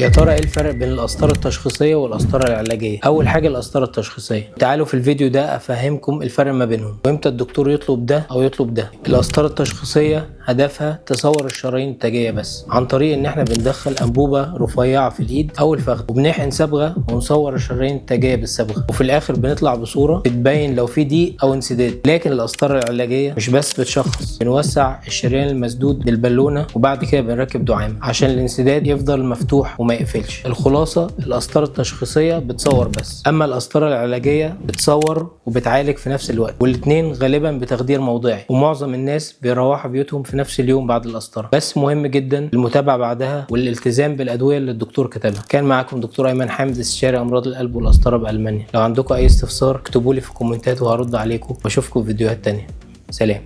يا ترى ايه الفرق بين القسطرة التشخيصية والقسطرة العلاجية؟ أول حاجة القسطرة التشخيصية، تعالوا في الفيديو ده أفهمكم الفرق ما بينهم وإمتى الدكتور يطلب ده أو يطلب ده. القسطرة التشخيصية هدفها تصور الشرايين التاجية بس عن طريق إن إحنا بندخل أنبوبة رفيعة في الإيد أو الفخذ وبنحقن صبغة ونصور الشرايين التاجية بالصبغة، وفي الآخر بنطلع بصورة بتبين لو في ضيق أو انسداد. لكن القسطرة العلاجية مش بس بتشخص، بنوسع الشريان المسدود بالبالونة وبعد كده بنركب دعامة عشان الانسداد يفضل مفتوح وما يقفلش. الخلاصة القسطرة التشخيصية بتصور بس، أما القسطرة العلاجية بتصور وبتعالج في نفس الوقت، والاتنين غالبا بتخدير موضعي، ومعظم الناس بيروحوا بيوتهم في نفس اليوم بعد القسطرة. بس مهم جدا المتابعة بعدها والالتزام بالأدوية اللي الدكتور كتبها. كان معاكم دكتور أيمن حامد، استشاري أمراض القلب والقسطرة بألمانيا. لو عندكم أي استفسار اكتبوا لي في الكومنتات وهرد عليكم، واشوفكم في فيديوهات تانية. سلام.